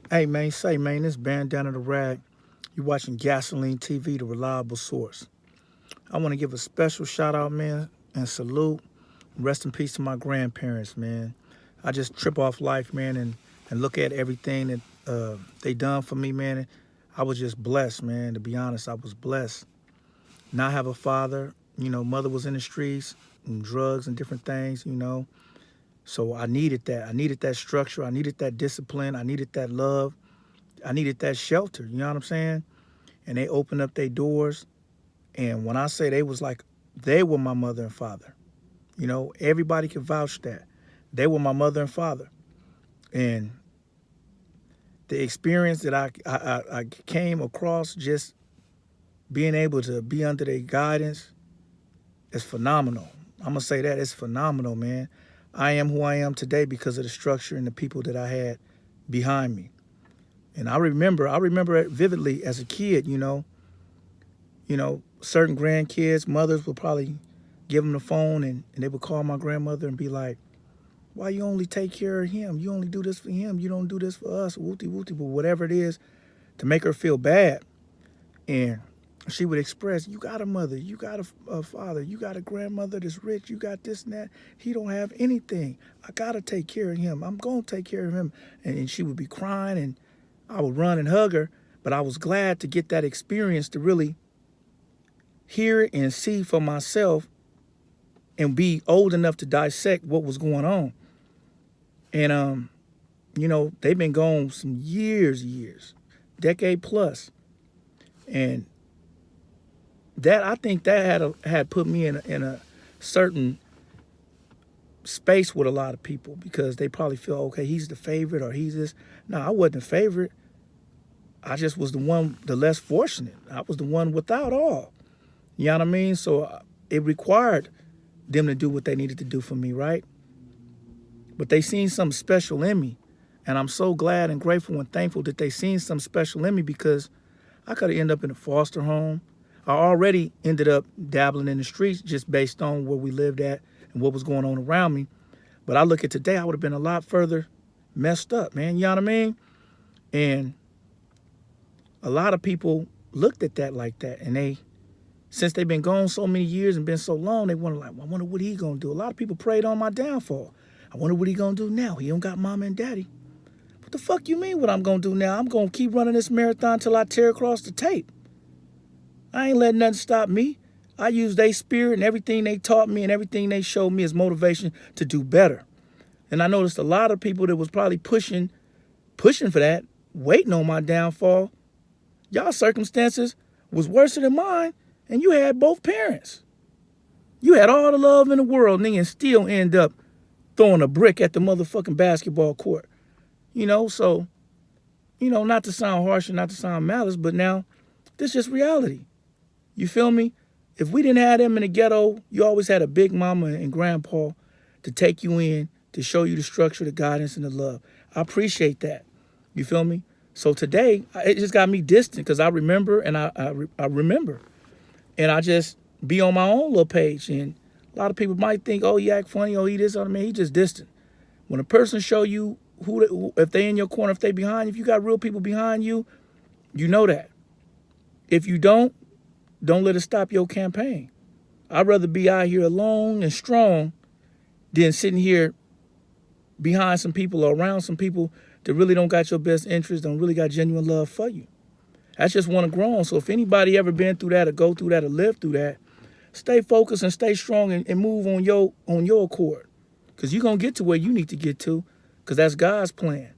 Hey man, say man, this bandana the rag. You watching Gasoline TV, the reliable source. I want to give a special shout out, man, and salute. Rest in peace to my grandparents, man. I just trip off life, man, and look at everything that they done for me, man. I was just blessed, man. To be honest, I was blessed. Now I have a father. Mother was in the streets and drugs and different things. So I needed that. I needed that structure. I needed that discipline. I needed that love. I needed that shelter. You know what I'm saying? And they opened up their doors. And when I say they were my mother and father. Everybody can vouch that. They were my mother and father. And the experience that I came across just being able to be under their guidance is phenomenal. I'm going to say that. It's phenomenal, man. I am who I am today because of the structure and the people that I had behind me. And I remember it vividly as a kid, certain grandkids, mothers would probably give them the phone and they would call my grandmother and be like, why you only take care of him? You only do this for him. You don't do this for us. Wooty wooty, but whatever it is to make her feel bad. And she would express, you got a mother, you got a father, you got a grandmother that's rich, you got this and that. He don't have anything. I got to take care of him. I'm going to take care of him. And she would be crying and I would run and hug her. But I was glad to get that experience to really hear it and see for myself and be old enough to dissect what was going on. And they've been gone some years, decade plus, and that I think that had put me in a certain space with a lot of people because they probably feel okay, he's the favorite or he's this. No, I wasn't the favorite. I just was the less fortunate. I was the one without all. You know what I mean? So it required them to do what they needed to do for me, right? But they seen something special in me. And I'm so glad and grateful and thankful that they seen something special in me because I could have ended up in a foster home. I already ended up dabbling in the streets just based on where we lived at and what was going on around me. But I look at today, I would have been a lot further messed up, man. You know what I mean? And a lot of people looked at that like that. And since they've been gone so many years and been so long, they wonder like, well, I wonder what he gonna do. A lot of people prayed on my downfall. I wonder what he gonna do now. He don't got mama and daddy. What the fuck you mean what I'm gonna do now? I'm gonna keep running this marathon till I tear across the tape. I ain't letting nothing stop me. I use their spirit and everything they taught me and everything they showed me as motivation to do better. And I noticed a lot of people that was probably pushing for that, waiting on my downfall. Y'all circumstances was worse than mine, and you had both parents. You had all the love in the world, and then still end up throwing a brick at the motherfucking basketball court. So, not to sound harsh and not to sound malice, but now this is just reality. You feel me? If we didn't have them in the ghetto, you always had a big mama and grandpa to take you in, to show you the structure, the guidance, and the love. I appreciate that. You feel me? So today, it just got me distant because I remember and I remember. And I just be on my own little page. And a lot of people might think, oh, he act funny, oh, he this, oh, man, he just distant. When a person show you if they in your corner, if they behind you, if you got real people behind you, you know that. If you don't let it stop your campaign. I'd rather be out here alone and strong than sitting here behind some people or around some people that really don't got your best interest, don't really got genuine love for you. That's just want to grow on. So if anybody ever been through that or go through that or live through that, stay focused and stay strong and move on your accord. Because you're going to get to where you need to get to because that's God's plan.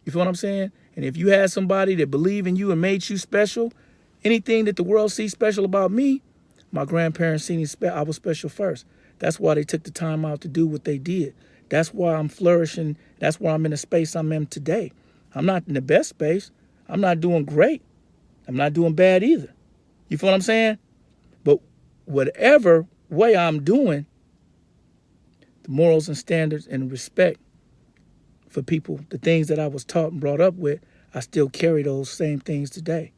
You feel what I'm saying? And if you had somebody that believed in you and made you special, anything that the world sees special about me, my grandparents seen I was special first. That's why they took the time out to do what they did. That's why I'm flourishing. That's why I'm in the space I'm in today. I'm not in the best space. I'm not doing great. I'm not doing bad either. You feel what I'm saying? But whatever way I'm doing, the morals and standards and respect for people, the things that I was taught and brought up with, I still carry those same things today.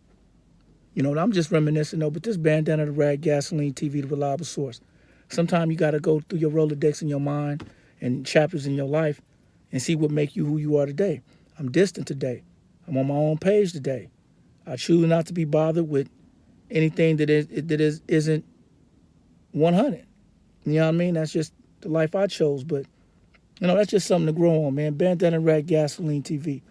I'm just reminiscing though, but this bandana, the rag, Gasoline TV, the reliable source. Sometimes you got to go through your Rolodex in your mind and chapters in your life and see what make you who you are today. I'm distant today. I'm on my own page today. I choose not to be bothered with anything isn't 100. You know what I mean? That's just the life I chose. But that's just something to grow on, man. Bandana Red Gasoline TV.